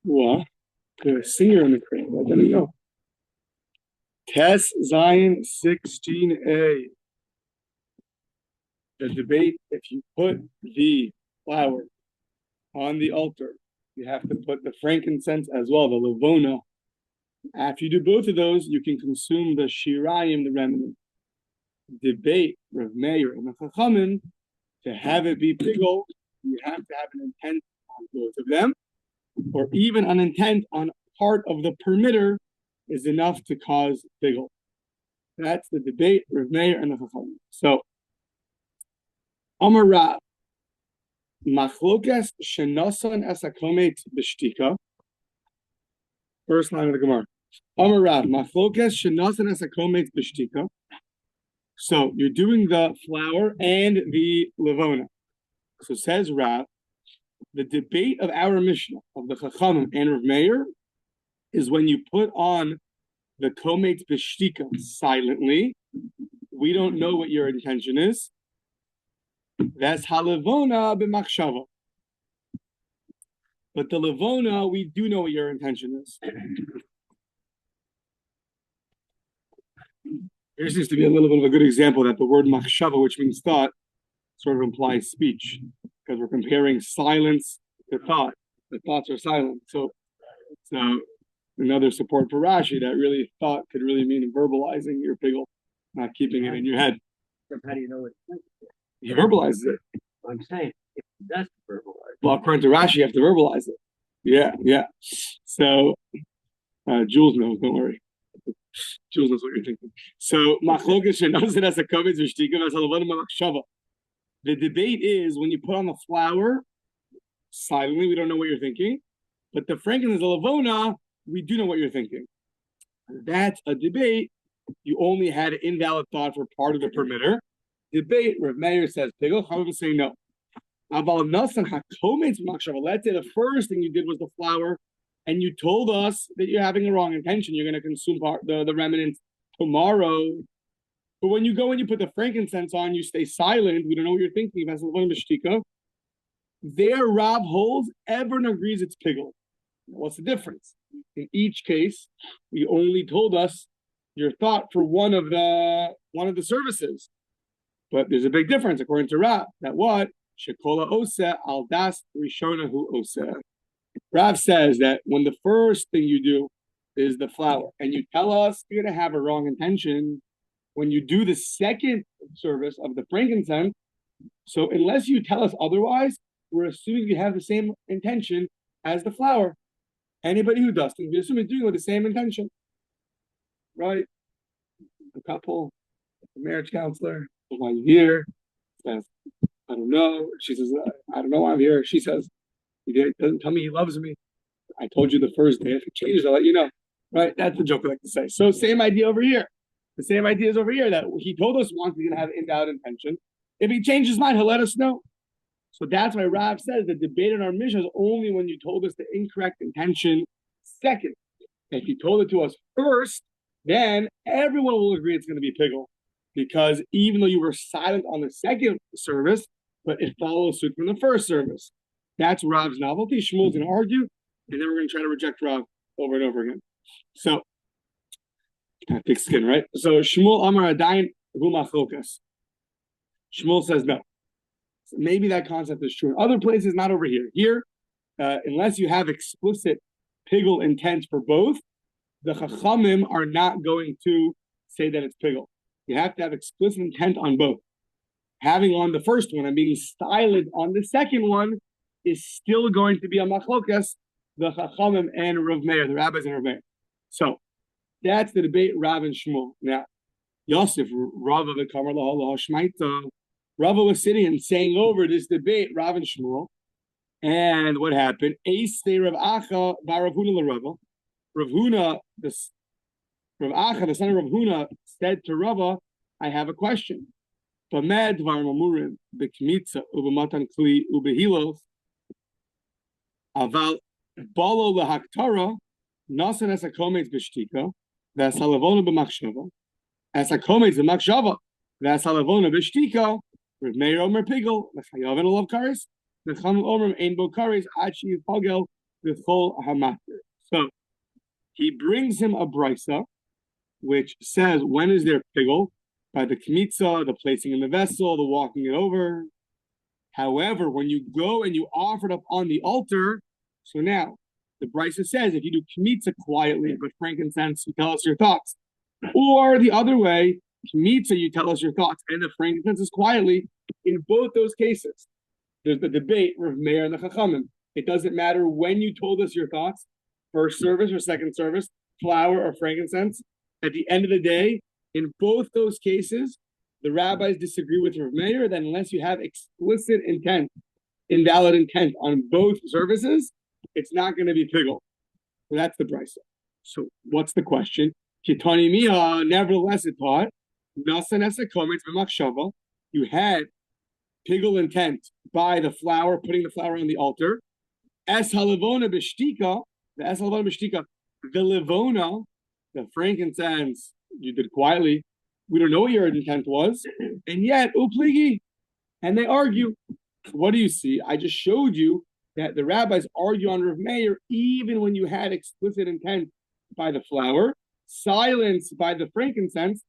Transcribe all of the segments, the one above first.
What? The singer in the crowd. I don't know. Test Zion 16a. The debate, if you put the flour on the altar, you have to put the frankincense as well, the lavona. After you do both of those, you can consume the shirayim, the remnant. Debate Rav Meir and the Chachamim, to have it be pigul, you have to have an intent on both of them, or even an intent on part of the permitter is enough to cause pigul. That's the debate, Rav Meir and the Chachamim. So, Amar Rav, machlokas shenasan esakomet b'shtika. First line of the Gemara. Amar Rav, machlokas shenasan esakomet b'shtika. So you're doing the flour and the lavona. So says Rav, the debate of our Mishnah, of the Chachamim and Rav Meir, is when you put on the komet b'shtika silently. We don't know what your intention is. That's halavona b'machshava. But the lavona, we do know what your intention is. Here seems to be a little bit of a good example that the word machshava, which means thought, sort of implies speech, because we're comparing silence to thought. The thoughts are silent. So another support for Rashi that really thought could really mean verbalizing your pigul, not keeping it in your head. How do you know it's He verbalizes it. I'm saying if he does verbalize. Well, according to Rashi, you have to verbalize it. Yeah. So Jules knows, don't worry. Jules knows what you're thinking. So the debate is when you put on the flour silently, we don't know what you're thinking, but the frankincense, the lavona, we do know what you're thinking. That's a debate. You only had an invalid thought for part of the permitter. Debate, Rav Meir says pigul, Chachamim say no. Let's say the first thing you did was the flour, and you told us that you're having a wrong intention. You're going to consume the remnants tomorrow. But when you go and you put the frankincense on, you stay silent. We don't know what you're thinking. There, Rav holds, everyone agrees it's pigul. What's the difference? In each case, you only told us your thought for one of the services. But there's a big difference, according to Rav, that what? Shekola oseh al das rishona hu oseh. Rav says that when the first thing you do is the flour, and you tell us you're going to have a wrong intention, when you do the second service of the frankincense, so unless you tell us otherwise, we're assuming you have the same intention as the flour. Anybody who does things, we assume is doing it with the same intention. Right? A couple, a marriage counselor, why you here? Says, I don't know. She says, I don't know why I'm here. She says, he doesn't tell me he loves me. I told you the first day. If it changes, I'll let you know. Right? That's the joke I like to say. So same idea over here. The same idea is over here that he told us once he's going to have invalid intention. If he changes his mind, he'll let us know. So that's why Rav says the debate in our mission is only when you told us the incorrect intention second. If you told it to us first, then everyone will agree it's going to be pigul. Because even though you were silent on the second service, but it follows suit from the first service. That's Rav's novelty. Shmuel's going to argue, and then we're going to try to reject Rav over and over again. So, thick skin, right? So Shmuel Amar Adayin Hu Machlokas. Shmuel says no. So maybe that concept is true. In other places, not over here. Here, unless you have explicit pigul intent for both, the Chachamim are not going to say that it's pigul. You have to have explicit intent on both. Having on the first one and being silent on the second one is still going to be a machlokas, the Chachamim and Rav Meir, the rabbis and Rav Meir. So that's the debate, Rav and Shmuel. Now, Yosef, Rava v'kamar lahala shmaita. Rava was sitting and saying over this debate, Rav and Shmuel. And what happened? Ace Rav Acha by Rav Huna l'Rava. Rav Huna, Rav Acha, the son of Rav Huna, said to Rava, I have a question. Tamed var mamurim b'kmitza ub'matan kli u'behilos aval balo lahaktara nasan es hakometz b'shtika v'es halavona b'machshava es hakometz b'machshava v'es halavona b'shtika Rav Meir Omer Pigul l'chayav and alav kares The Chachamim Omrim ein bo kares ad sheyipagel v'chol hamatir. So he brings him a brisa, which says when is there pigul? By the kmitza, the placing in the vessel, the walking it over. However, when you go and you offer it up on the altar, so now the brisa says if you do kmitza quietly but frankincense, you tell us your thoughts. Or the other way, kmitza, you tell us your thoughts, and the frankincense is quietly. In both those cases, there's the debate with Meir and the Chachamim. It doesn't matter when you told us your thoughts, first service or second service, flour or frankincense. At the end of the day, in both those cases, the rabbis disagree with Rav Meir that unless you have explicit intent, invalid intent on both services, it's not going to be pigul. So that's the brisa. So what's the question? Kitani miha, nevertheless it taught, you had pigul intent by the flour, putting the flour on the altar. Es halavona b'shtika, the levona, the frankincense, you did quietly. We don't know what your intent was, and yet upligi, and they argue. What do you see? I just showed you that the rabbis argue on Rav Meir even when you had explicit intent by the flour, silence by the frankincense.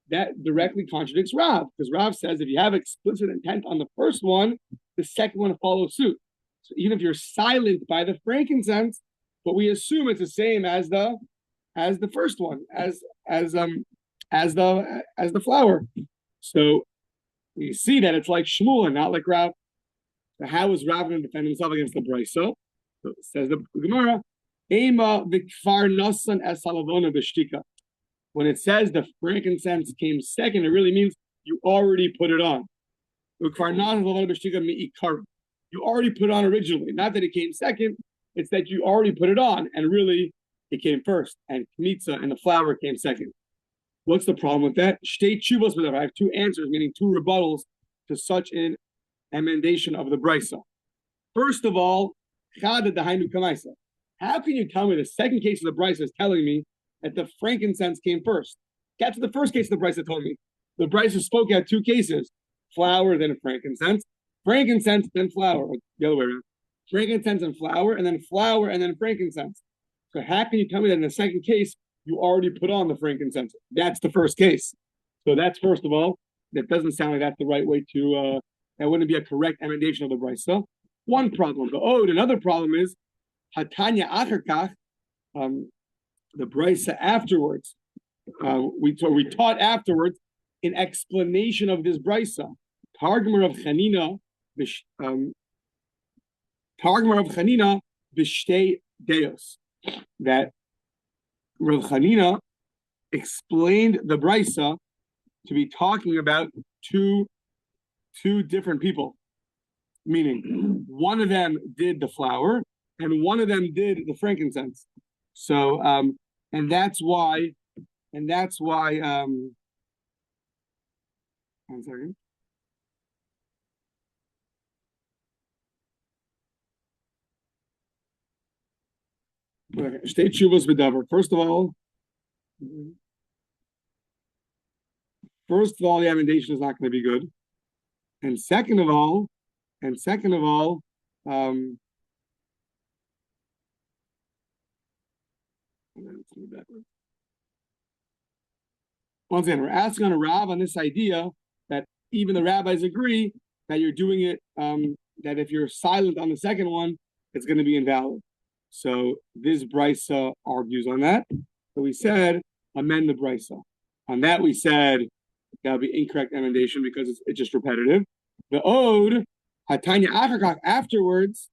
That directly contradicts Rav, because Rav says if you have explicit intent on the first one, the second one follows suit. So even if you're silent by the frankincense, but we assume it's the same as the first one, as the flour. So we see that it's like Shmuel and not like Rav. So how is Rav going to defend himself against the brisa? So it says the Gemara, Ema v'kfar nasan es halavona b'shtika. When it says the frankincense came second, it really means you already put it on. You already put it on originally. Not that it came second, it's that you already put it on, and really it came first. And kmitza and the flour came second. What's the problem with that? I have two answers, meaning two rebuttals to such an emendation of the brisa. First of all, how can you tell me the second case of the brisa is telling me that the frankincense came first? Get to the first case of the brisa told me. The brisa spoke at two cases: flour, then frankincense, then flour, or the other way around. Frankincense and flour, and then frankincense. So how can you tell me that in the second case you already put on the frankincense? That's the first case. So that's first of all. That doesn't sound like that's the right way to. That wouldn't be a correct emendation of the brisa. One problem. Another problem is Hatanya Acherkach. The brisa afterwards, we taught afterwards in explanation of this brisa. Targum of Chanina b'shtei deos. That Rav Chanina explained the brisa to be talking about two different people, meaning one of them did the flour and one of them did the frankincense. So, and that's why. One second. State shuvos v'davar. First of all, the emendation is not going to be good, and second of all, once again, we're asking on a Rav on this idea that even the rabbis agree that you're doing it, that if you're silent on the second one, it's going to be invalid. So this brisa argues on that. So we said, amend the brisa. On that we said, that would be incorrect emendation because it's just repetitive. The ode, Hatanya Achakach, afterwards,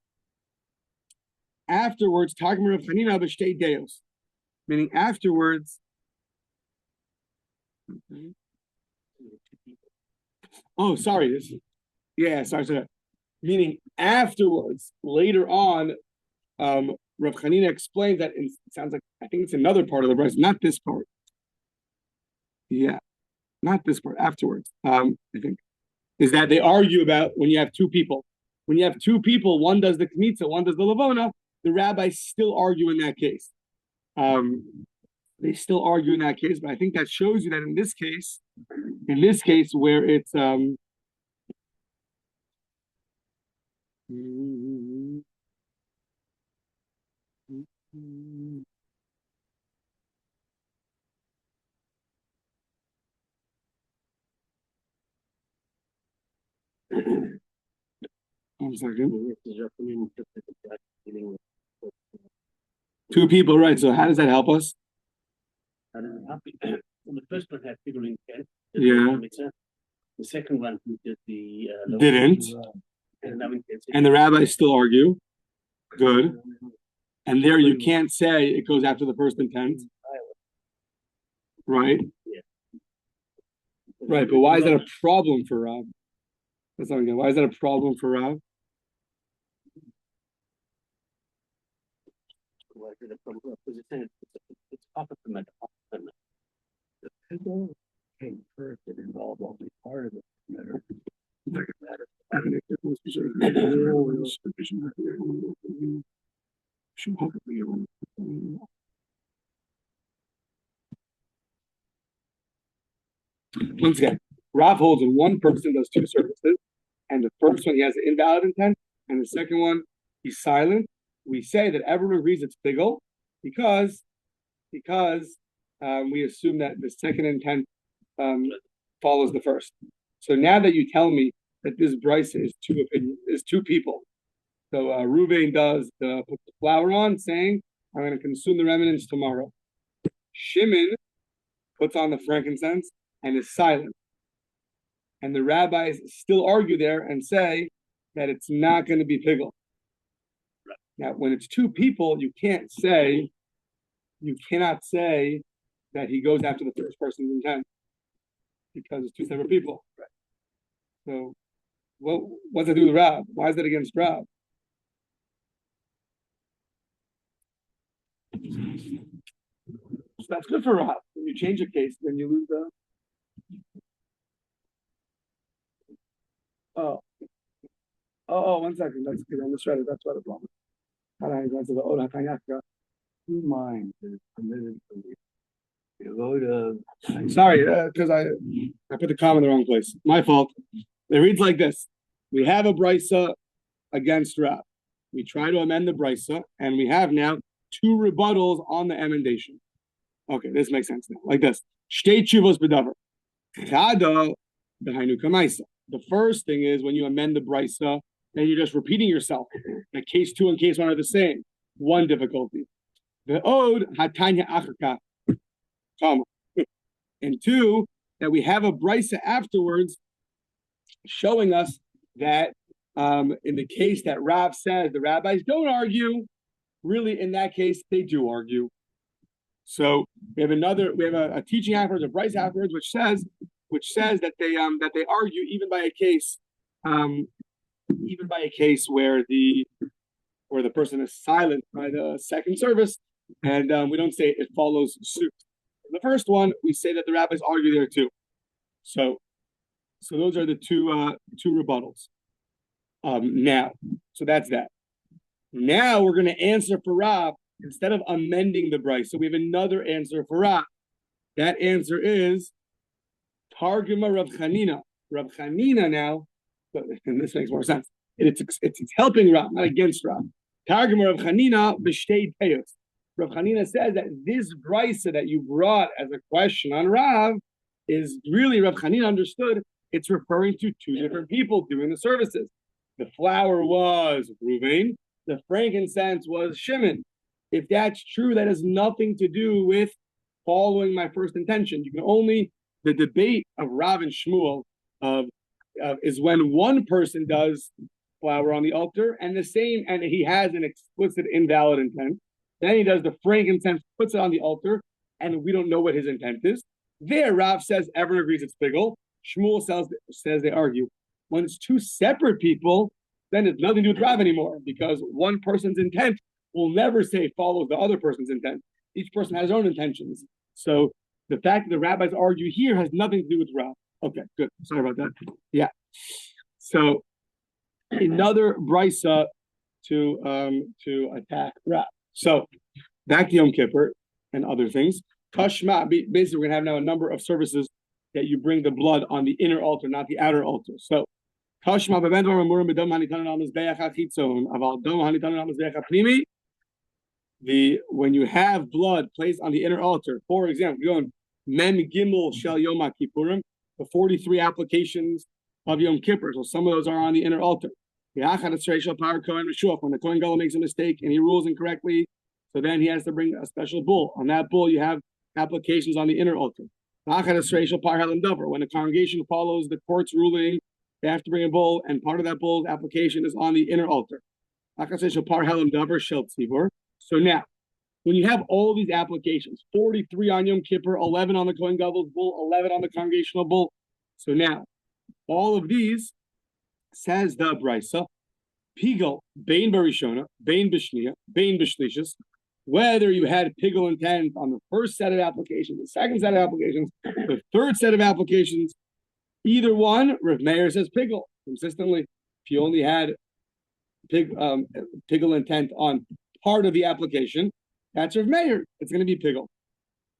Tagmar of Chanina b'shtei deos. Meaning afterwards, sorry. Meaning afterwards, later on, Rav Chanina explains that it sounds like, I think it's another part of the brisa, not this part. Yeah, not this part, afterwards, I think, is that they argue about when you have two people. When you have two people, one does the kmitza, one does the lavona, the rabbis still argue in that case. They still argue in that case, but I think that shows you that in this case where it's One second. Two people, right? So how does that help us? How does it happen? Well, the first one had people intent. Yeah. The second one who did the Didn't. And the rabbis still argue. Good. And there you can't say it goes after the first intent. Right? Yeah. Right, but why is that a problem for Rav? That's not again. Why is that a problem for Rav? It's opposite from the people came first and involved only part of the matter. Once again, Rav holds when one person does two services, and the first one he has an invalid intent, and the second one he's silent. We say that everyone agrees it's bigel because we assume that the second intent follows the first. So now that you tell me that this brisa is two people, so Reuven does put the flour on, saying, "I'm going to consume the remnants tomorrow." Shimon puts on the frankincense and is silent. And the rabbis still argue there and say that it's not going to be pigel. Right. Now, when it's two people, you cannot say that he goes after the first person's intent because it's two separate people. Right. So, what's that do with Rav? Why is that against Rav? So that's good for Rav. When you change a case, then you lose the. Oh, 1 second. That's good. I misread it. That's what the problem. Two minds is permitted for the vote of. Sorry, because I put the comma in the wrong place. My fault. It reads like this: we have a brisa against Rav. We try to amend the brisa, and we have now two rebuttals on the emendation. Okay, this makes sense now. Like this: Shtei tshuvos b'davar. Chada b'hainu kamaisa. The first thing is when you amend the brisa, then you're just repeating yourself. That case 2 and case 1 are the same. One difficulty. The ode hatanya achaka. And 2, that we have a brisa afterwards showing us that in the case that Rav says the rabbis don't argue, really in that case they do argue. So we have a teaching afterwards, a brisa afterwards, which says that they argue even by a case where the person is silent by the second service, and we don't say it follows suit. In the first one, we say that the rabbis argue there too. So those are the two rebuttals. Now, so that's that. Now we're going to answer for Rav instead of amending the brisa. So we have another answer for Rav. That answer is Targuma Rav Chanina. Rav Chanina now, and this makes more sense. It's helping Rav, not against Rav. Targuma Rav Chanina b'shtei teos. Rav Chanina says that this brisa that you brought as a question on Rav is really Rav Chanina understood. It's referring to two different people doing the services. The flour was Reuven. The frankincense was Shimon. If that's true, that has nothing to do with following my first intention. You can only, the debate of Rav and Shmuel is when one person does flour on the altar and he has an explicit invalid intent. Then he does the frankincense, puts it on the altar, and we don't know what his intent is. There, Rav says everyone agrees it's bigel. Shmuel says they argue. When it's two separate people, then it's nothing to do with Rav anymore, because one person's intent will never say follows the other person's intent. Each person has their own intentions. So the fact that the rabbis argue here has nothing to do with Rav. Okay, good. Sorry about that. Yeah. So another brisa to attack Rav. So back to Yom Kippur and other things. Kashma, basically we're going to have now a number of services that you bring the blood on the inner altar, not the outer altar. So Kashma bevendvar amurim b'dom hanitanon al mizbeach hachitzon, aval dom hanitanon al mizbeach hapnimi. When you have blood placed on the inner altar, for example, you're going Mem Gimel Shel Yom Kippurim, the 43 applications of Yom Kippur. So some of those are on the inner altar. When the Kohen Gadol makes a mistake and he rules incorrectly, so then he has to bring a special bull. On that bull, you have applications on the inner altar. When the congregation follows the court's ruling, they have to bring a bull, and part of that bull's application is on the inner altar. So now, when you have all these applications, 43 on Yom Kippur, 11 on the Kohen Gadol's bull, 11 on the congregational bull. So now, all of these, says the Brisa, Pigel, Bain Barishona, Bain Bishnia, Bain Bishlishis, whether you had Pigel intent on the first set of applications, the second set of applications, the third set of applications, either one, Rav Meir says Pigel consistently. If you only had Pigel intent on part of the application, that's Rav Meir. It's going to be Pigel.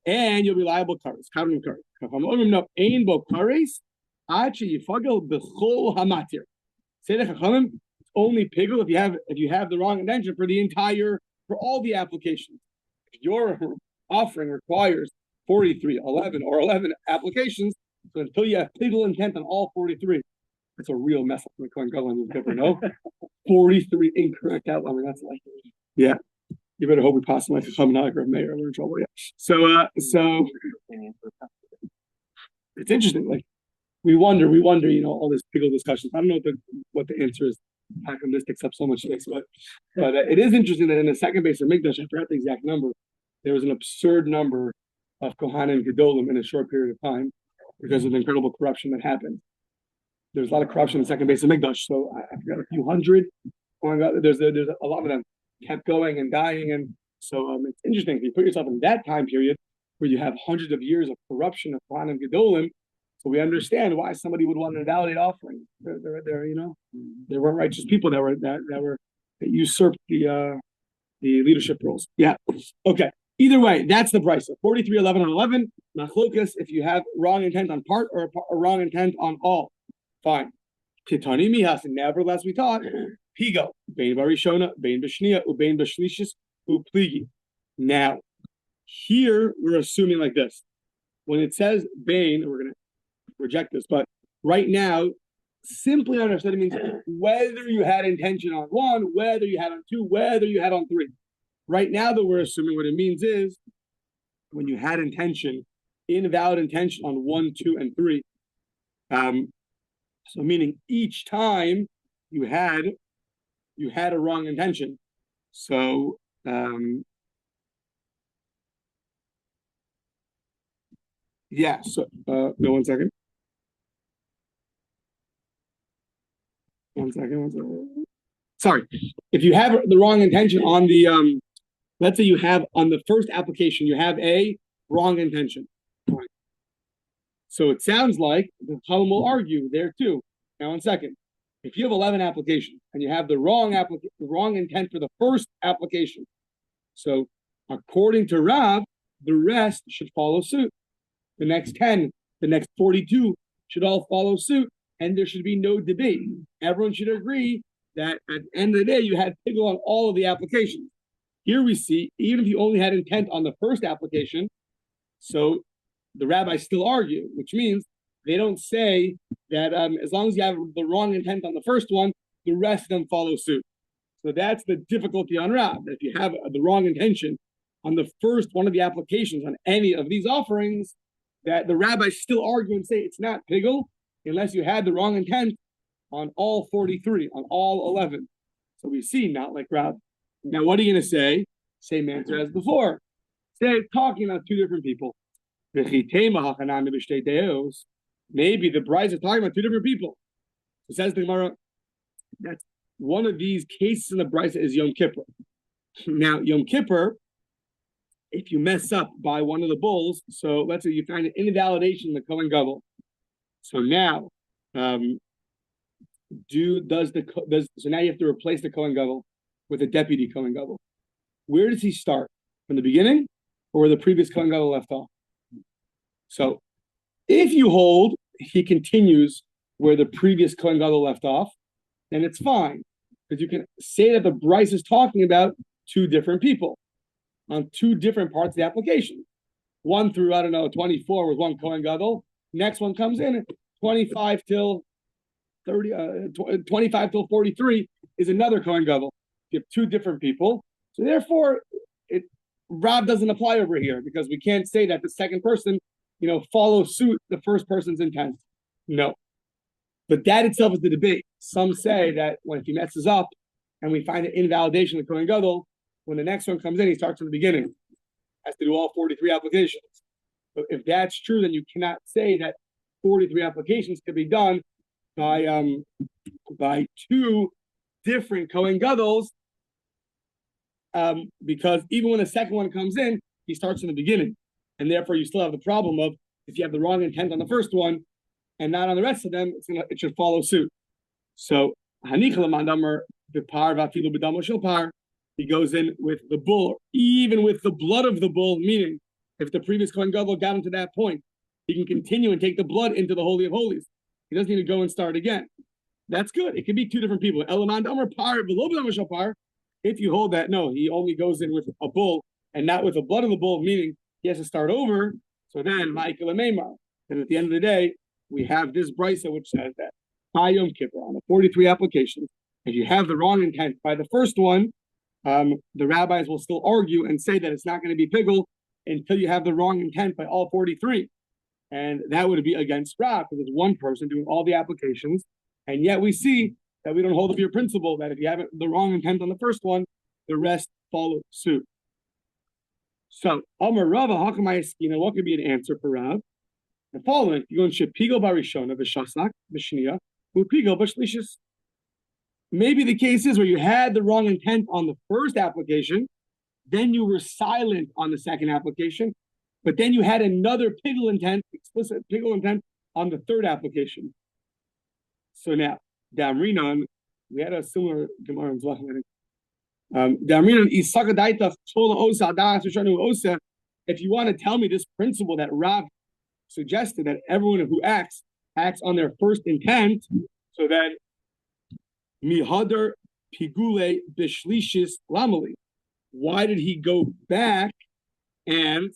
And you'll be liable kares. Karim kares. No, ain bo kares. Achi yifagel b'chol hamatir. Say the Chachamim, it's only Pigel if you have the wrong intention for all the applications. If your offering requires 43, 11, or 11 applications, so until you have Pigel intent on all 43, it's a real mess up in the Kohen Gadol and the no 43 incorrect out. I mean, that's like, yeah. You better hope we pass like a Chachamim or Meir. We're in trouble. Yeah. So it's interesting. Like we wonder, all this Pigel discussions. I don't know what the answer is. How come this takes up so much space? But it is interesting that in the second base of Mikdash, I forgot the exact number, there was an absurd number of Kohanim Gedolim in a short period of time because of the incredible corruption that happened. There's a lot of corruption in the second base of Mikdash. So I forgot a few hundred. Oh my God, there's a lot of them kept going and dying, and so it's interesting if you put yourself in that time period where you have hundreds of years of corruption of Kohanim Gedolim. So we understand why somebody would want to invalidate offerings. They weren't righteous people that usurped the leadership roles. Yeah. Okay. Either way, that's the price. 43, 11, and 11. Machlokas, if you have wrong intent on part or wrong intent on all. Fine. Kitani mihas, and nevertheless we taught Pigo, Bain Barishona, Bain Bishnia, Ubain Bashlishis, Upligi. Now, here we're assuming like this. When it says Bain, we're going to reject this, but right now, simply understood, it means whether you had intention on one, whether you had on two, whether you had on three. Right now that we're assuming what it means is when you had intention, invalid intention on 1, 2, and 3. So meaning each time you had a wrong intention. So yeah. So no, 1 second. One second. Sorry. If you have the wrong intention on the, let's say you have on the first application, you have a wrong intention. So it sounds like the Talmud will argue there too. Now, 1 second. If you have 11 applications and you have the wrong intent for the first application, so according to Rav, the rest should follow suit. The next 10, the next 42 should all follow suit. And there should be no debate. Everyone should agree that at the end of the day, you had Pigel on all of the applications. Here we see, even if you only had intent on the first application, so the rabbis still argue, which means they don't say that as long as you have the wrong intent on the first one, the rest of them follow suit. So that's the difficulty on Rav. That if you have the wrong intention on the first one of the applications on any of these offerings, that the rabbis still argue and say it's not Pigel, unless you had the wrong intent on all 43, on all 11. So we see, not like Rav. Now, what are you going to say? Same answer as before. Say, talking about two different people. Maybe the brides are talking about two different people. So says the Gemara, that's one of these cases in the bride is Yom Kippur. Now, Yom Kippur, if you mess up by one of the bulls, so let's say you find an invalidation in the Kohen Gadol. So now, so now you have to replace the Kohen Gadol with a deputy Kohen Gadol. Where does he start? From the beginning, or where the previous Kohen Gadol left off? So, if you hold, he continues where the previous Kohen Gadol left off, then it's fine. Because you can say that the Bryce is talking about two different people on two different parts of the application. One through, 24 was one Kohen Gadol. Next one comes in, 25 till 43 is another Kohen Gadol. You have two different people. So therefore, Rav doesn't apply over here because we can't say that the second person, follows suit the first person's intent. No. But that itself is the debate. Some say that if he messes up and we find an invalidation of Kohen Gadol, when the next one comes in, he starts from the beginning. Has to do all 43 applications. So if that's true, then you cannot say that 43 applications could be done by two different Kohen Gadols, because even when the second one comes in, he starts from the beginning. And therefore, you still have the problem of if you have the wrong intent on the first one and not on the rest of them, it should follow suit. So, he goes in with the bull, even with the blood of the bull, meaning if the previous Kohen Gadol got him to that point, he can continue and take the blood into the Holy of Holies. He doesn't need to go and start again. That's good. It can be two different people. If you hold that, no, he only goes in with a bull and not with the blood of the bull, meaning he has to start over. So then, and at the end of the day, we have this brisa which says that by Yom Kippur, on the 43 applications, if you have the wrong intent by the first one, the rabbis will still argue and say that it's not going to be pigul until you have the wrong intent by all 43. And that would be against Rav, because there's one person doing all the applications. And yet we see that we don't hold up your principle that if you have the wrong intent on the first one, the rest follow suit. So, Amar Rava, what could be an answer for Rav? The following, you go in Shepigel Barishona, Vishasak, Vishnia, Upigel Bashlishis. Maybe the case is where you had the wrong intent on the first application, then you were silent on the second application, but then you had another explicit pigul intent on the third application. So now, Damrinon, we had a similar Gemara in Zvachim. Damrinon, if you want to tell me this principle that Rav suggested, that everyone who acts on their first intent, so then Mihadar Pigule Bishlishis Lamali. Why did he go back and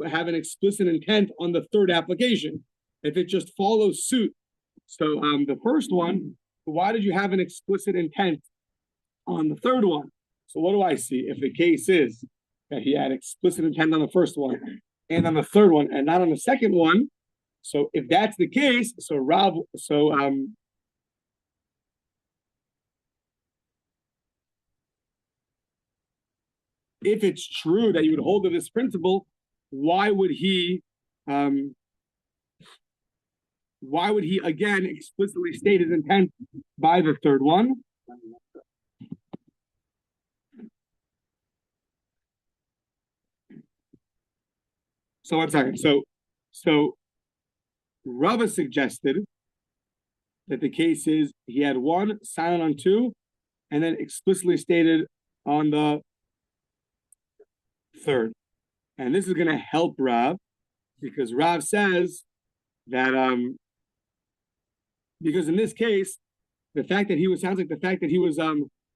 have an explicit intent on the third application if it just follows suit? So the first one, why did you have an explicit intent on the third one? So what do I see? If the case is that he had explicit intent on the first one and on the third one and not on the second one, so if that's the case, if it's true that you would hold to this principle, why would he again explicitly state his intent by the third one? So 1 second. So Rava suggested that the case is he had one, silent on two, and then explicitly stated on the third. And this is going to help Rav, because Rav says that because in this case, the fact that he was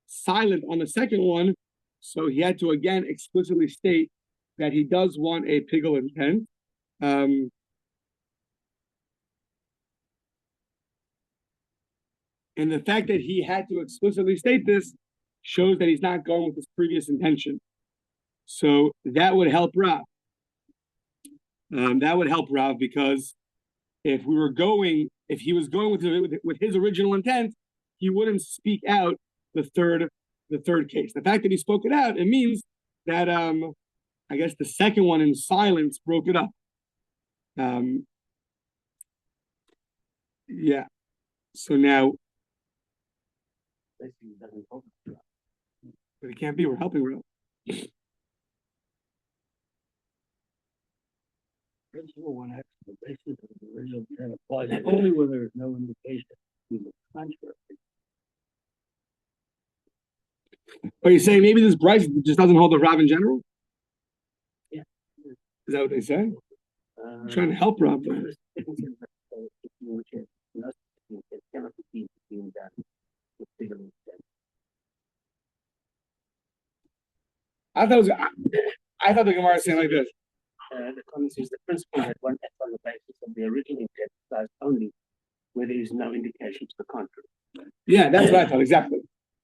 silent on the second one, so he had to again explicitly state that he does want a pigul intent. And the fact that he had to explicitly state this shows that he's not going with his previous intention. So that would help Rav. Because if he was going with his original intent, he wouldn't speak out the third case. The fact that he spoke it out, it means that I guess the second one in silence broke it up. Yeah. So now, but it can't be. We're helping Rav. Principle one explanation of the original intent applies only when there is no indication to the contrary. Are you saying maybe this Bryce just doesn't hold the Rav in general? Yeah. Is that what they say? I'm trying to help Rav. I thought the Gemara was saying like this. The comment is the principle that one acts on the basis of the original intent applies only where there is no indication to the contrary. Yeah, that's what I thought, exactly.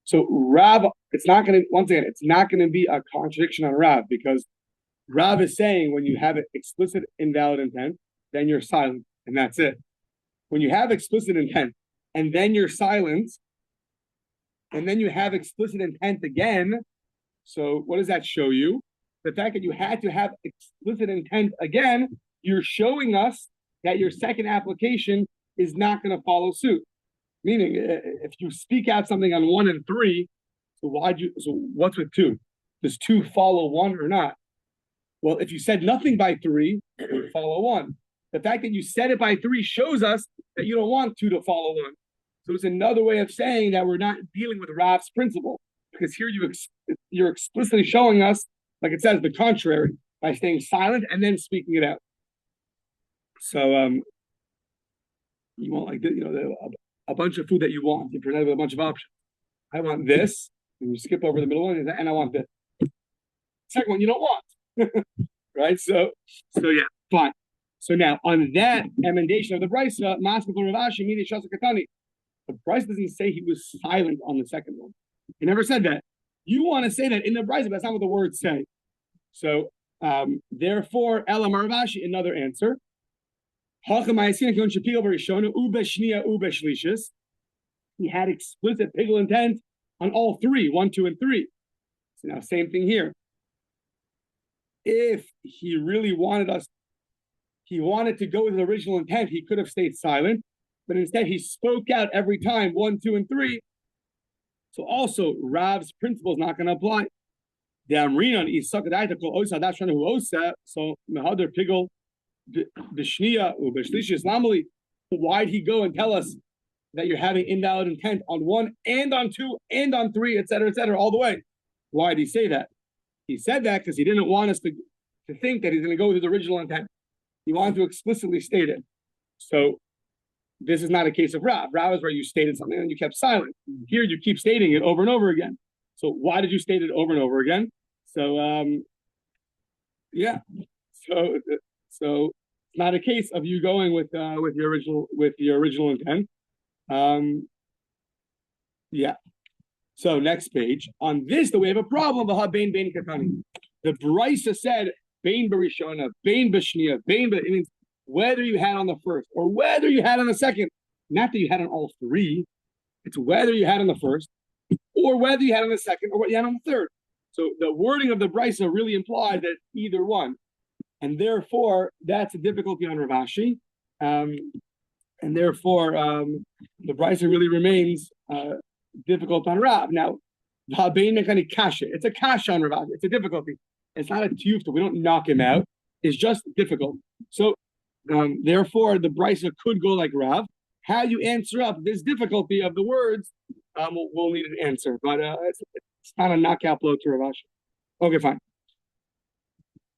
So Rav, it's not going to be a contradiction on Rav, because Rav is saying when you have an explicit invalid intent, then you're silent, and that's it. When you have explicit intent, and then you're silent, and then you have explicit intent again, so what does that show you? The fact that you had to have explicit intent again, you're showing us that your second application is not going to follow suit. Meaning, if you speak out something on 1 and 3, so what's with 2? Does 2 follow 1 or not? Well, if you said nothing by 3, it would follow 1. The fact that you said it by 3 shows us that you don't want 2 to follow 1. So it's another way of saying that we're not dealing with Rav's principle, because here you're explicitly showing us, like it says, the contrary by staying silent and then speaking it out. So you want a bunch of food that you want. You're presented with a bunch of options. I want this, and you skip over the middle one, and I want this. Second one you don't want, right? So yeah, fine. So now on that emendation of the brisa, Maskel for Ravashi meaning Shasa Katani. The brisa doesn't say he was silent on the second one. He never said that. You want to say that in the brisa, but that's not what the words say. So therefore, Ela Maravashi, another answer. He had explicit pigul intent on all 3, 1, 2, and 3. So now, same thing here. If he really wanted to go with the original intent, he could have stayed silent, but instead he spoke out every time, 1, 2, and 3. So also, Rav's principle is not going to apply. So Mehader pigul. Why'd he go and tell us that you're having invalid intent on 1 and on 2 and on 3, etc., all the way? Why did he say that? He said that because he didn't want us to think that he's going to go with his original intent. He wanted to explicitly state it. So this is not a case of Rav. Rav is where you stated something and you kept silent. Here you keep stating it over and over again. So why did you state it over and over again? So yeah. So it's not a case of you going with your original intent. Yeah. So next page. On this, we have a problem. The brisa said Bain Barishona, Bain Bashnia, Bain. It means whether you had on the first or whether you had on the second. Not that you had on all 3. It's whether you had on the first or whether you had on the second or what you had on the third. So the wording of the brisa really implies that either one. And therefore, that's a difficulty on Ravashi. And therefore, the brisa really remains difficult on Rav. Now, it's a kasha on Ravashi. It's a difficulty. It's not a tiyufta. We don't knock him out. It's just difficult. So, therefore, the brisa could go like Rav. How you answer up this difficulty of the words, we'll need an answer. But it's not a knockout blow to Ravashi. Okay, fine.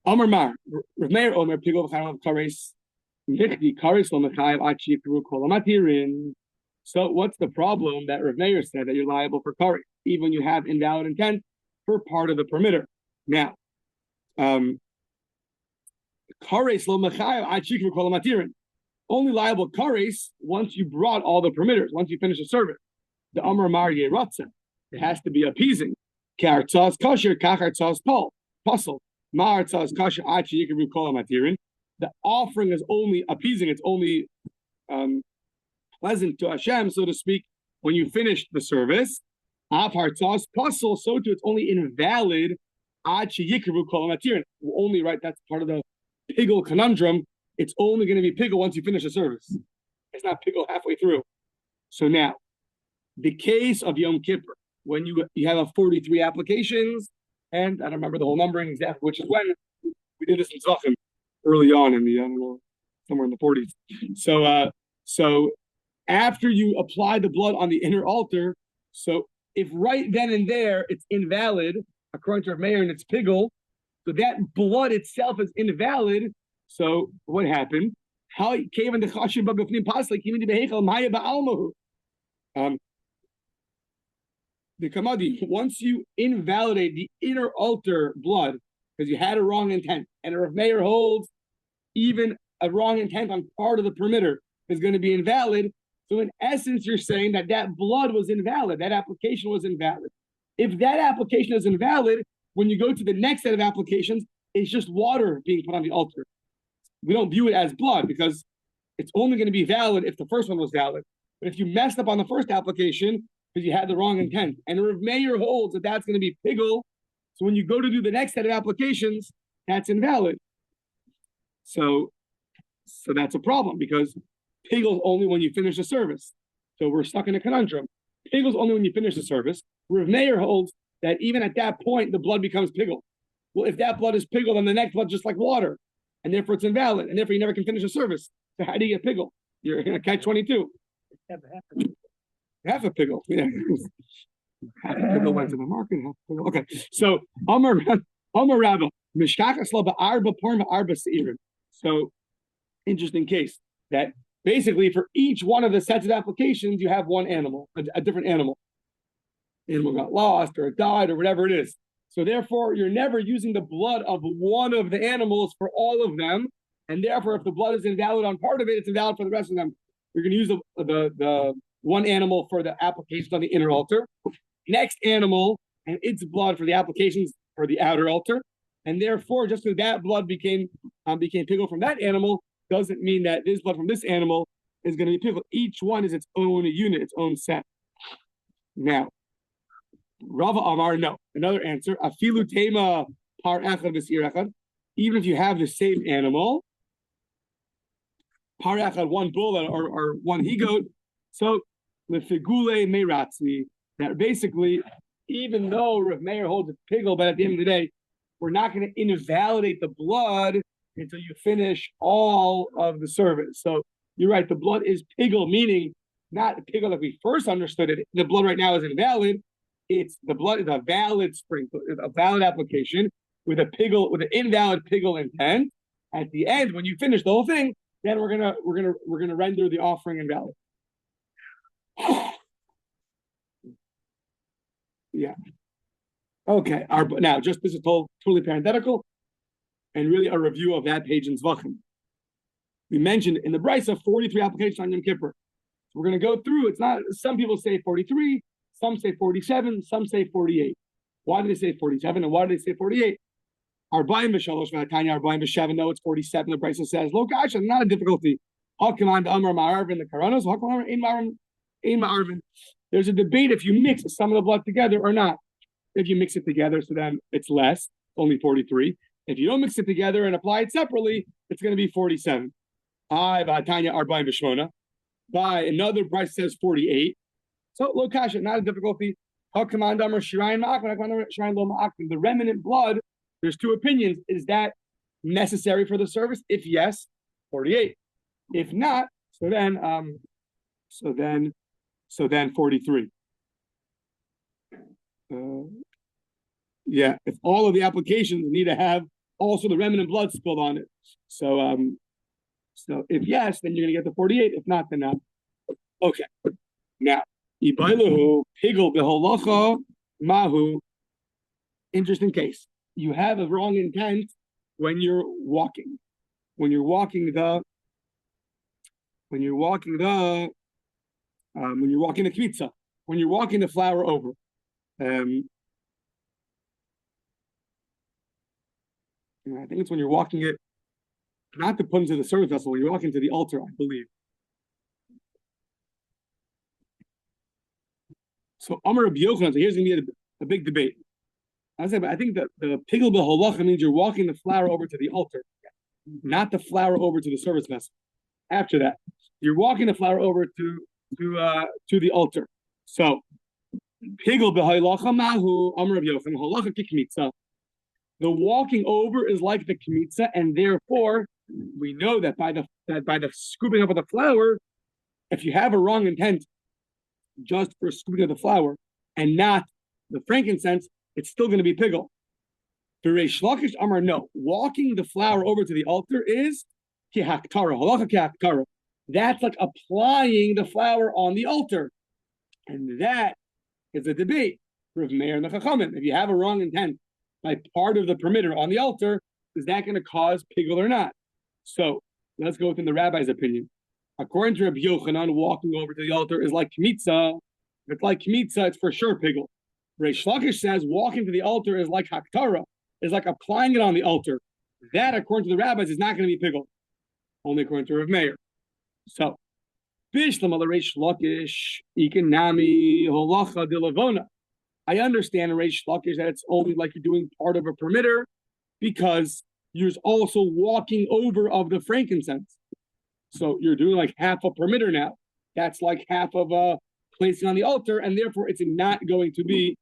Amar Mar, Rav Meir Omer Pigol v'Chayim Kares Nichdi Kares Lo Mechayev Achi Piru Kol Amatirin. So what's the problem that Rav Meir said that you're liable for kares, even when you have invalid intent for part of the permitter? Now, Kares Lo Mechayev Achi Piru Kol Amatirin. Only liable kares once you brought all the permitters, once you finish the service. The Amar Mar Yeratza. It has to be appeasing. K'artzas kasher, k'artzas puzzle. The offering is only appeasing, it's only pleasant to Hashem, so to speak, when you finish the service. So too, it's only invalid. Only, right, that's part of the pigul conundrum. It's only going to be pigul once you finish the service. It's not pigul halfway through. So now, the case of Yom Kippur, when you have 43 applications, and I don't remember the whole numbering exactly, which is when we did this in Tzachim early on in the, somewhere in the 40s. So after you apply the blood on the inner altar, so if right then and there it's invalid, according to Rav Meir, and it's pigul, so that blood itself is invalid. So what happened? How came in the chashim b'bifnim paslik came into behechel maya ba'almahu. the kamadi, once you invalidate the inner altar blood because you had a wrong intent, and Rav Meir holds even a wrong intent on part of the perimeter is going to be invalid. So in essence, you're saying that that blood was invalid, that application was invalid. If that application is invalid, when you go to the next set of applications, it's just water being put on the altar. We don't view it as blood because it's only going to be valid if the first one was valid. But if you messed up on the first application because you had the wrong intent, and Rav Meir holds that that's going to be pigul, so when you go to do the next set of applications, that's invalid. So that's a problem because pigul's only when you finish the service. So we're stuck in a conundrum. Pigul's only when you finish the service. Rav Meir holds that even at that point, the blood becomes pigul. Well, if that blood is pigul, then the next blood is just like water, and therefore it's invalid, and therefore you never can finish the service. So how do you get pigul? You're going to catch 22. Half a pigul. Yeah. Half a pigul went to the market. Half a pigul. Okay. So Amar Rabba. So interesting case that basically for each one of the sets of applications, you have one animal, a different animal. Animal got lost or it died or whatever it is. So therefore, you're never using the blood of one of the animals for all of them. And therefore, if the blood is invalid on part of it, it's invalid for the rest of them. You're going to use the one animal for the applications on the inner altar, next animal and its blood for the applications for the outer altar. And therefore, just because that blood became pigul from that animal, doesn't mean that this blood from this animal is going to be pigul. Each one is its own unit, its own set. Now, Rava Amar, no. Another answer, afilu tema par echad v'sir echad. Even if you have the same animal, par echad, one bull or one he-goat, so lefigule meiratzi, that basically, even though Rav Meir holds it's pigul, but at the end of the day, we're not going to invalidate the blood until you finish all of the service. So you're right, the blood is pigul, meaning not pigul like we first understood it. The blood right now is invalid. It's the blood is a valid sprinkle, a valid application with an invalid pigul intent. At the end, when you finish the whole thing, then we're gonna render the offering invalid. Yeah. Okay. Now, just this is totally parenthetical, and really a review of that page in Zvachim. We mentioned in the Brisa 43 applications on Yom Kippur. So we're going to go through. It's not. Some people say 43. Some say 47, some say 48. Why do they say 47 and why do they say 48? Arba'im b'shalosh v'hatanya arba'im b'sheven. No, it's 47. The Brisa says, "Look, actually, not a difficulty." Hakamand Amar Ma'arvin the Karanos. Hakamand Ein Ma'arvin. There's a debate if you mix some of the blood together or not. If you mix it together, so then it's less, only 43. If you don't mix it together and apply it separately, it's going to be 47. By v'hatanya arba'im b'shmona. By another Brisa says 48. So, lo kasha, not a difficulty. The remnant blood, there's two opinions. Is that necessary for the service? If yes, 48. If not, so then 43. Yeah, if all of the applications need to have also the remnant blood spilled on it. So if yes, then you're going to get the 48. If not, then not. Okay. Now, Ibailahu, pigul beholacha, mahu. Interesting case. You have a wrong intent when you're walking. When you're walking the kmitza. When you're walking the flour over. I think it's when you're walking it, not to put into the service vessel, when you're walking to the altar, I believe. So Amar Rabbi Yochanan, so here's going to be a big debate. I think that the pigul b'holacha means you're walking the flour over to the altar, not the flour over to the service vessel. After that, you're walking the flour over to the altar. So pigul b'holacha mahu Amar Rabbi Yochanan holacha kikmitza. The walking over is like the kmitza, and therefore we know that by the scooping up of the flour, if you have a wrong intent just for scooping of the flour and not the frankincense, it's still going to be pigul. The Reish Lakish Amar, no. Walking the flour over to the altar is kihaktara, halacha kihaktara. That's like applying the flour on the altar. And that is a debate. Rav Meir and the Chachamim. If you have a wrong intent by part of the perimeter on the altar, is that going to cause pigul or not? So let's go within the rabbi's opinion. According to Rabbi Yochanan, walking over to the altar is like kmitza. If it's like kmitza, it's for sure pigul. Reish Lakish says walking to the altar is like haktara, is like applying it on the altar. That, according to the rabbis, is not going to be pigul. Only according to Rav Meir. So, Bishlam al Reish Lakish, Ikanami, Holacha de Lavona. I understand Reish Lakish that it's only like you're doing part of a perimeter because you're also walking over of the frankincense. So you're doing like half a perimeter now. That's like half of a placing on the altar, and therefore it's not going to be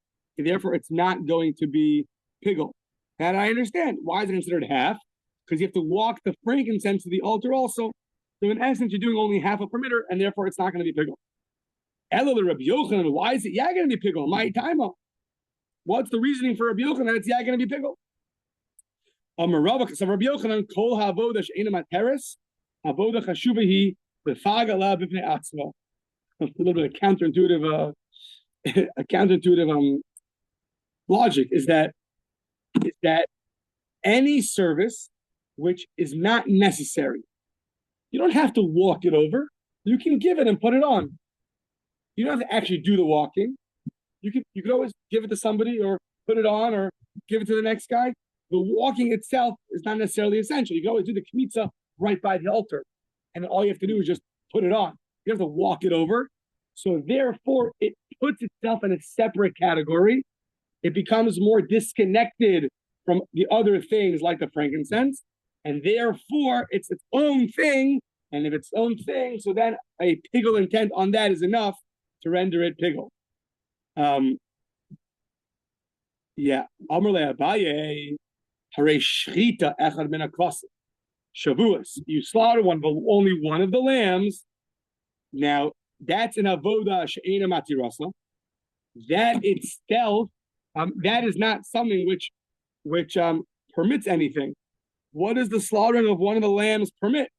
pigul. That I understand. Why is it considered half? Because you have to walk the frankincense to the altar also. So in essence, you're doing only half a perimeter, and therefore it's not going to be pigul. Elul Rabbi Yochanan, why is it going to be pigul? My time. What's the reasoning for Rabbi Yochanan that it's going to be pigul? So Rabbi Yochanan, kol ha'avoda she'ena materes, avoda chashuvahi b'fagala b'pnei atzma. A little bit of counterintuitive logic is that any service which is not necessary, you don't have to walk it over. You can give it and put it on. You don't have to actually do the walking. You could always give it to somebody or put it on or give it to the next guy. The walking itself is not necessarily essential. You can always do the kmitza right by the altar, and all you have to do is just put it on. You have to walk it over. So therefore, it puts itself in a separate category. It becomes more disconnected from the other things like the frankincense, and therefore it's its own thing. And if it's its own thing, so then a pigul intent on that is enough to render it pigul. Amar le Abaye, Harei shchita echad min haklasim. Shavuos, you slaughter only one of the lambs. Now that's an avoda she'ena matirasa. That itself, that is not something which permits anything. What does the slaughtering of one of the lambs permit?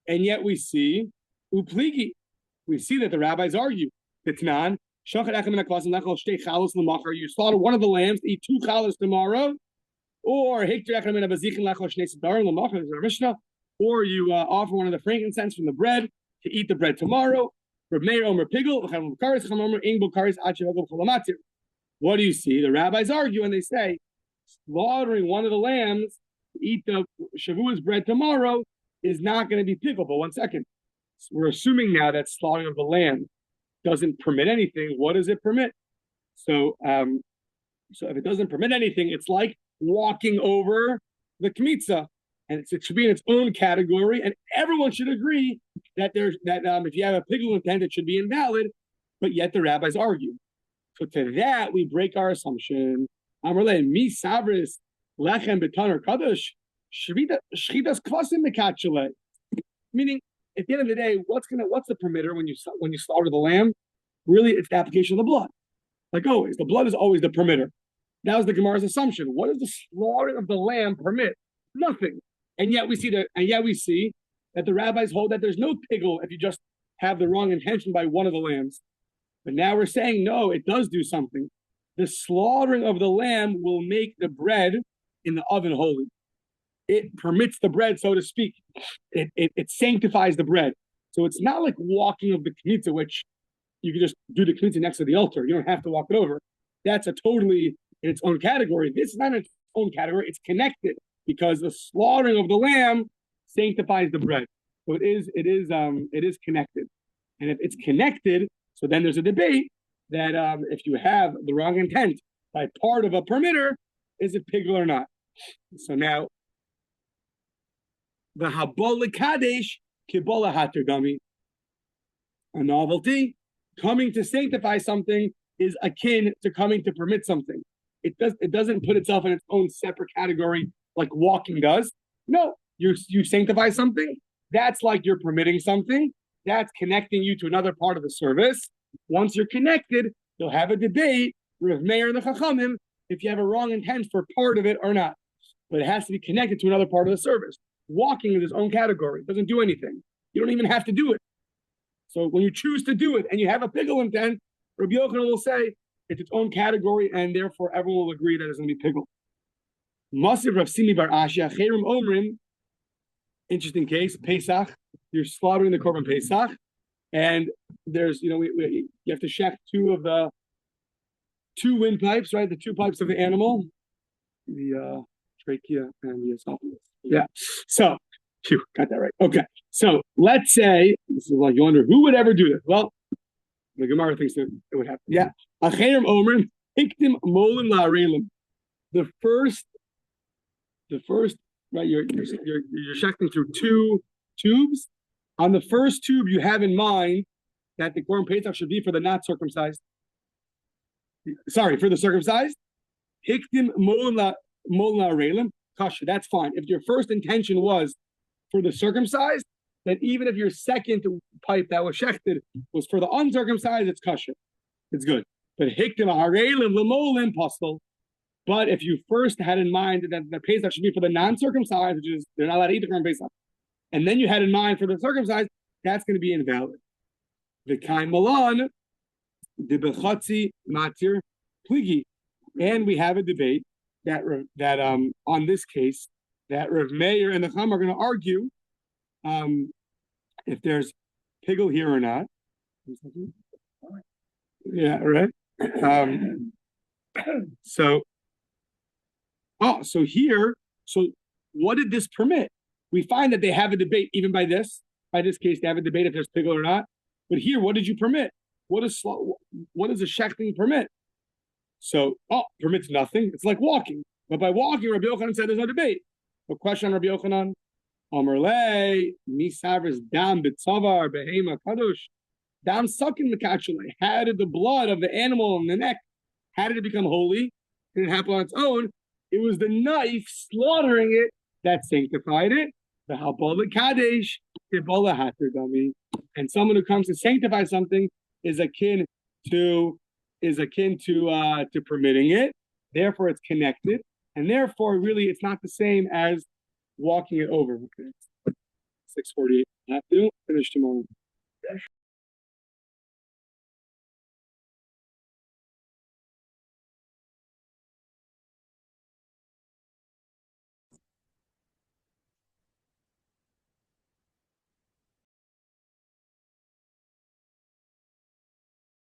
And yet we see upligi. We see that the rabbis argue. Titnan, you slaughter one of the lambs, eat 2 chalas tomorrow, or you offer one of the frankincense from the bread to eat the bread tomorrow. What do you see? The rabbis argue and they say slaughtering one of the lambs to eat the Shavuos bread tomorrow is not going to be pigul. But 1 second. So we're assuming now that slaughtering of the lamb doesn't permit anything. What does it permit? So if it doesn't permit anything, it's like walking over the kmitza, and it should be in its own category. And everyone should agree that if you have a pigul intent, it should be invalid. But yet the rabbis argue. So to that we break our assumption. Mi sabris lechem betaner kadosh shchitas kvasim mekatchele. Meaning, at the end of the day, what's the permitter when you slaughter the lamb? Really, it's the application of the blood. Like always, the blood is always the permitter. That was the Gemara's assumption. What does the slaughtering of the lamb permit? Nothing. And yet we see that the rabbis hold that there's no pigul if you just have the wrong intention by one of the lambs. But now we're saying no, it does do something. The slaughtering of the lamb will make the bread in the oven holy. It permits the bread, so to speak. It sanctifies the bread. So it's not like walking of the kmitza, which you can just do the kmitza next to the altar. You don't have to walk it over. That's a totally in its own category. This is not in its own category. It's connected because the slaughtering of the lamb sanctifies the bread. So it is connected. And if it's connected, so then there's a debate that if you have the wrong intent by part of a permitter, is it pigul or not? So now, the habol kadesh kibola hater dummy. A novelty coming to sanctify something is akin to coming to permit something. It doesn't put itself in its own separate category like walking does. No, you sanctify something. That's like you're permitting something. That's connecting you to another part of the service. Once you're connected, you'll have a debate with Meir and the Chachamim if you have a wrong intent for part of it or not. But it has to be connected to another part of the service. Walking is its own category. It doesn't do anything. You don't even have to do it. So when you choose to do it and you have a pigul intent, Rabbi Yochanan will say, It's its own category, and therefore everyone will agree that it's going to be pigul. Masif Rav Simi bar Ashia Cherim Omrim. Interesting case. Pesach. You're slaughtering the korban Pesach, and there's you have to shecht two windpipes, right? The two pipes of the animal, the trachea and the esophagus. Yeah. So, got that right. Okay. So let's say this is like you wonder who would ever do this. Well, the Gemara thinks that it would happen. Yeah. Acherim Omrim Hiktim Molim La'arelim. The first, right? You're shechting through two tubes. On the first tube, you have in mind that the korban pesach should be for the not circumcised. Sorry, for the circumcised. Hiktim molim la'arelim kasha. That's fine. If your first intention was for the circumcised, then even if your second pipe that was shechted was for the uncircumcised, it's kasha. It's good. But hiktim ha'arelim l'molim pastel. But if you first had in mind that the pesach should be for the non-circumcised, which is they're not allowed to eat the korban pesach, and then you had in mind for the circumcised, that's going to be invalid. The kaim malan, the bechatzi matir pligi, and we have a debate that on this case that Rav Meir and the Chum are going to argue if there's pigul here or not. Yeah, right. So what did this permit? We find that they have a debate even by this case. They have a debate if there's pigul or not. But here, what did you permit? What is a shechting permit? So, permits nothing. It's like walking. But by walking, Rabbi Yochanan said there's no debate. A question on Rabbi Yochanan. Amarle, misavers dam bitzavar behema kadosh. Dam sucking mekachule. How did the blood of the animal in the neck, how did it become holy? It didn't happen on its own. It was the knife slaughtering it that sanctified it. The Habala Kadesh, Kibala Hatter Dami. And someone who comes to sanctify something is akin to permitting it. Therefore, it's connected. And therefore, really, it's not the same as walking it over. Okay. 6:48. Have to finish tomorrow.